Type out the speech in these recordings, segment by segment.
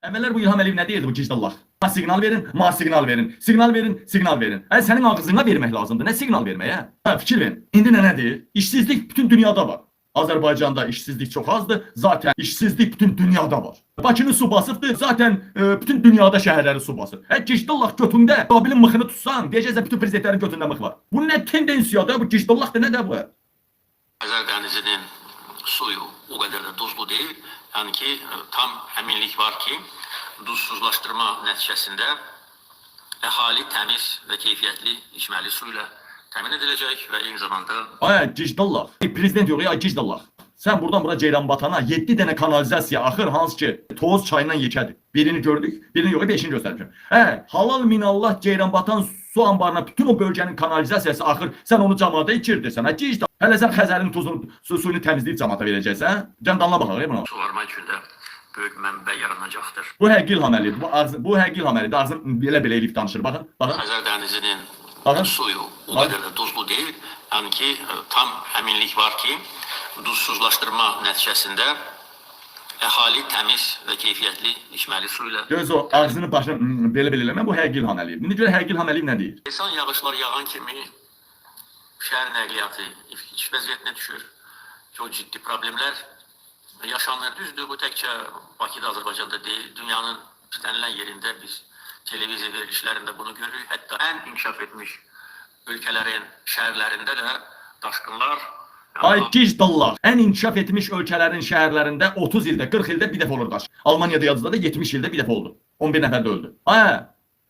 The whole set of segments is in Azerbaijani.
Əvvəllər bu İlham Əliyev nə deyirdi bu gicdallah? Ma siqnal verin, ma siqnal verin, siqnal verin, siqnal verin. Sənin ağzına vermək lazımdır. Nə siqnal verməyə? Fikir verin. İndi nədir? İşsizlik bütün dünyada var. Azərbaycanda işsizlik çox azdır. Zaten işsizlik bütün dünyada var. Bakını su basıbdır. Zaten bütün dünyada şəhərləri su basır. Gicdallah götündə Qabilin mıxını tutsan, deyəcəksən bütün prezidentlərin götündə mıx var. Bu nə tendensiyadır? Bu gicdallahdır, nə də bu? Xəzər dənizinin suyu o qədər də duzlu deyil. Yəni ki, tam əminlik var ki, duzsuzlaşdırma nəticəsində əhali təmiz və keyfiyyətli içməli su ilə təmin ediləcək və eyni zamanda... Ay, gicdallah. Prezident yox ya, gicdallah. Sən buradan bura Ceyranbatana 7 dənə kanalizasiya axır, hansı ki, Toz çayından yekədir. Birini gördük, birini yox, 5-ini göstərmişəm. Halal minallah Ceyranbatan su anbarına bütün o bölgənin kanalizasiyası axır, sən onu cəmaata içirdirsən, gicdallah. Hələ sən Xəzərin suyunu təmizləyib cəmaata verəcəksən, cəmdanla baxaq, buna. Suvarma üçün də böyük mənbə yaranacaqdır. Bu həqiqi İlham Əliyev, bu həqiqi İlham Əliyev, ağzını belə eləyib danışır, baxın. Xəzər dənizinin suyu o qədər də duzlu deyil. Yəni ki, tam əminlik var ki, duzsuzlaşdırma nəticəsində əhali təmiz və keyfiyyətli içməli su ilə... Göz o, ağzını başını belə eləmə, bu həqiqi İlham Əliyev. İndi görə həqiqi İlham Əliyev nə deyir? İnsan yağışlar yağan kimi şəhər nəqliyyatı iç vəziyyətinə düşür. Çox ciddi problemlər yaşanır. Düzdür, bu təkcə Bakıda, Azərbaycanda deyil, dünyanın istənilən yerində biz televiziya verilişlərində bunu görürük. Hətta ən inkişaf etmiş ölkələrin şəhərlərində də daşqınlar... Ay gicdallah, ən inkişaf etmiş ölkələrin şəhərlərində 30 ildə, 40 ildə bir dəfə olur daşqın. Almaniyada yazıda da 70 ildə bir dəfə oldu. 11 nəfər də öldü.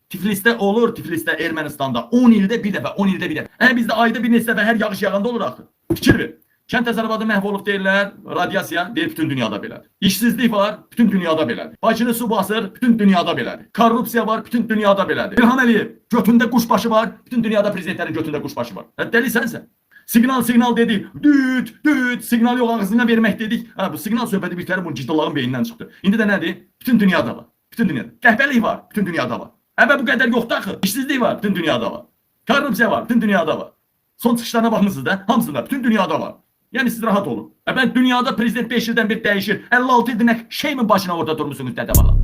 Tiflisdə olur, Tiflisdə, Ermənistanda 10 ildə bir dəfə, 10 ildə bir dəfə. Bizdə ayda bir neçə dəfə hər yağış yağanda olur axı. Fikir ver. Kənd təsərrüfatı məhv olub deyirlər, radiasiya deyir, bütün dünyada belədir. İşsizlik var, bütün dünyada belədir. Bakını su basır, bütün dünyada belədir. Korrupsiya var, bütün dünyada belədir. İlham Əliyev, götündə quşbaşı var, bütün dünyada prezidentlərin götündə quşbaşı var. Dəlisənsən. Signal dedik, düt, signal yox ağzına vermək dedik. Bu signal söhbəti bir tərəf bu gicdallahın beynindən çıxdı. İndi də nədir? Bütün dünyada var. Bütün dünyada. Qəhbəlik var, bütün dünyada var. Bu qədər yoxdur axı. İşsizlik var, bütün dünyada var. Korrupsiya var, bütün dünyada var. Son çıxışlarına baxmısınız da, hamısında, bütün dünyada var. Yəni siz rahat olun. Ben dünyada prezident 5 ildən bir dəyişir. 56 ildə şey mi başına orada durmuşsunuz dədəvala?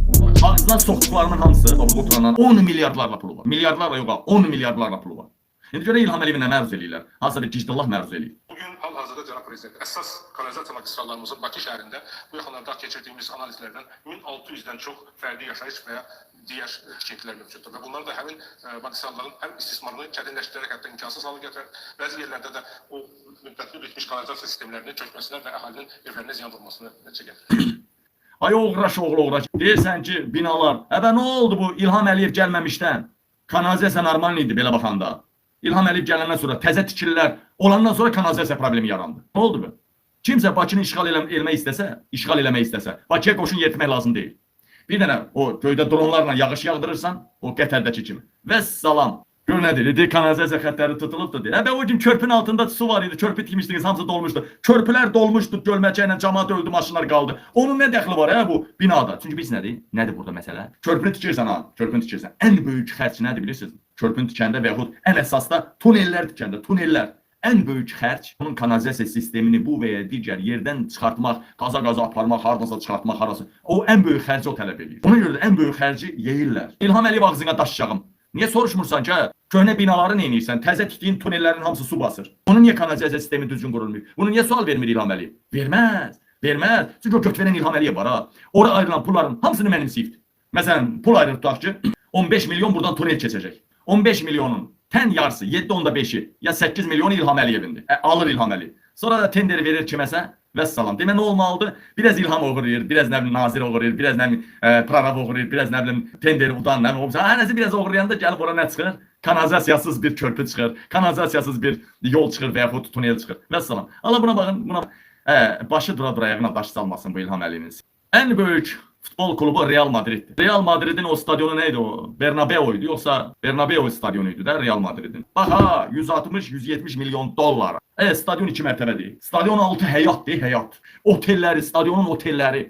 Ağzına soxduqlarının hamısı, oturanlar 10 milyardlarla pulu var. Milyardlarla yox, 10 milyardlarla pulu var. İndi görə İlham Əliyevə məruz eləyirlər. Hazır bir gicdallah məruz eləyir. Bugün hal-hazırda cənab prezident əsas kanalizasiya magistrallarımızın Bakı şəhərində bu yaxınlarda keçirdiyimiz analizlərdən 1600-dən çox fərdi yaşayış və ya digər tikintilər mövcuddur. Və bunlar da həmin magistralların həm istismarını çətinləşdirərək, hətta imkansız halı gətirər. Bəzi yerlərdə də o müddətli bitmiş kanalizasiya sistemlərinin çökməsinə və əhalinin evlərinə ziyan vurmasına nəticə gətirir. Ay oğraş, oğraş. Deyirsən ki, binalar. Nə oldu bu İlham Əliyev gəlməmişdən? Kanalizasiya normal idi belə baxanda. İlham Əliyev gələndən sonra təzə tikililər olandan sonra kanalizasiya problemi yarandı. Nə oldu bu? Kimsə Bakını işğal eləmək istəsə, Bakıya qoşun yeritmək lazım deyil. Bir dənə o göydə dronlarla yağış yağdırırsan, o Qətərdəki kimi. Vəssalam. Gör nədir? Kanalizasiya xəttləri tutulubdur deyir. O gün körpünün altında su var idi, körpü tikmişdiniz, hamısı dolmuşdu. Körpülər dolmuşdu, gölməcə ilə cəmaat öldü, maşınlar qaldı. Onun nə dəxli var bu binada? Çünki biz nədir? Nədir burada məsələ? Körpünü tikirsən körpünü tikirsən. Ən böyük xərc nədir bilirsiniz? Körpünü tikəndə və yaxud ən əsasda tunellər tikəndə, tunellər. Ən böyük xərc bunun kanalizasiya sistemini bu və ya digər yerdən çıxartmaq, qaza aparmaq, hardasa çıxartmaq, harası. O ən böyük xərci o tələb edir. Ona görə də ən böyük xərci yeyirlər. İlham Əliyev ağzına daşıyacağım. Niyə soruşmursan ki, köhnə binaları nə edirsən? Təzə tikdiyin tunellərin hamısı su basır. Onun niyə kanalizasiya sistemi düzgün qurulmuyor? Bunu niyə sual vermir İlham Əliyev? Verməz. Çünki o götürən İlham Əliyev var ha. Ora ayrılan pulların hamısını mənimsəyibdir. Məsələn, pul ayrılıb tutaq ki, 15 milyon buradan tunel keçəcək. 15 milyonun tən yarısı, 7.5-i ya 8 milyonu İlham Əliyevindir. Alır İlham Əliyev. Sonra da tenderi verir kiməsə, vəssalam. Demə nə olmalıdır? Biraz İlham oğurlayır, biraz nə bilim nazir oğurlayır, biraz nə bilim prorab oğurlayır, biraz nə bilim tenderi udan, nə bilim. Hərəsi biraz oğurlayanda gəlib ora nə çıxır? Kanalizasiyasız bir körpü çıxır, kanalizasiyasız bir yol çıxır və yaxud tunel çıxır. Vəssalam. Allah buna baxın, buna başı dura-dura ayağına daş salmasın bu İlham Əliyevin. Ən böyük futbol klubu Real Madrid'dir. Real Madrid'in o stadyonu neydi o? Bernabeu idi, yoksa Bernabeu stadyonuydu da Real Madrid'in. Bak ha, 160-170 milyon dollar. Stadion 2 mərtəbədir. Stadion altı həyatdır, həyat. Otelləri, stadionun otelləri,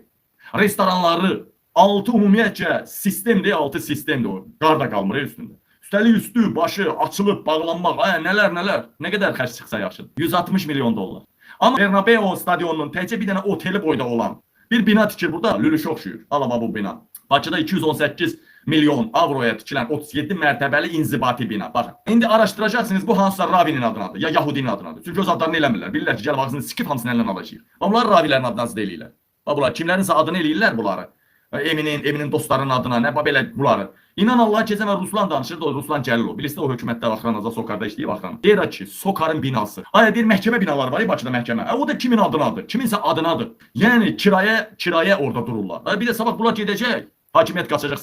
restoranları, altı ümumiyyətcə sistemdir, altı sistemdir o. Qar da qalmır üstündə. Üstəlik üstü, başı açılıb, bağlanmaq, nələr. Nə qədər xərc çıxsa yaxşıdır. 160 milyon dollar. Amma Bernabeu stadionunun təkcə bir dənə oteli boyda olan bir bina tikir burada, lülüşə oxşuyur. Alaba bu bina. Bakıda 218 milyon avroya tikilən 37 mərtəbəli inzibati bina. Baxın. İndi araşdıracaqsınız bu hansısa Ravinin adınadır, ya Yahudinin adınadır. Çünki öz adlarını eləmirlər. Bilirlər ki, gəl ağzını sikib hamısını əlindən alacağıq. Bunlar Ravilərin adını deyirlər. Bunlar kimlərinsə adını eləyirlər bunları. Eminin dostlarının adına, nə belə bunları. İnan Allah keçən və Ruslan danışırdı, o Ruslan Cəlilov. Bilirsiniz o hökumətdə Axranazda Sokarda işləyib Axran. Deyir ki, Sokarın binası. Aya bir məhkəmə binaları var ya Bakıda məhkəmə. O da kimin adınadır? Kiminsə adınadır. Yəni kirayə orada dururlar. Bir də sabah bunlar gedəcək. Hakimiyyət qaçacaq,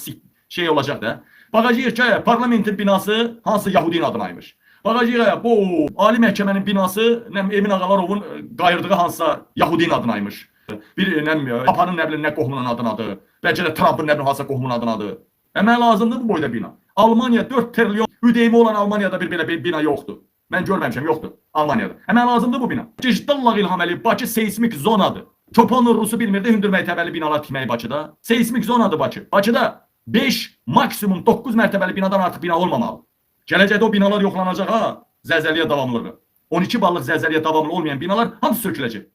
şey olacaq da. Baxacağıq ki, parlamentin binası hansı Yahudinin adınaymış. Baxacağıq bu Ali Məhkəmənin binası Emin Ağalarovun qayırdığı hansısa Yahudinin adınaymış. Bir Papanın nə bilim nə qohumunun adınadır. Bəlkə də Trump'ın nə bilim hansısa qohumunun adınadır. Mənə lazımdır bu boyda bina. Almanya 4 trilyon üdeyimi olan Almaniyada bir belə bir bina yoxdur. Mən görməmişəm, yoxdur Almaniyada. Mənə lazımdır bu bina. Dəllah İlham Əliyev, Bakı seismik zonadır. Çopanlı Rusu bilmirdi, hündür mərtəbəli binalar tikməyi Bakıda. Seismik zonadır Bakı. Bakıda 5, maksimum 9 mərtəbəli binadan artıq bina olmamalı. Gələcəkdə o binalar yoxlanacaq ha, zəlzələyə davamlılığı. 12 ballıq zəlzələyə davamlı olmayan binalar hamısı söküləcək.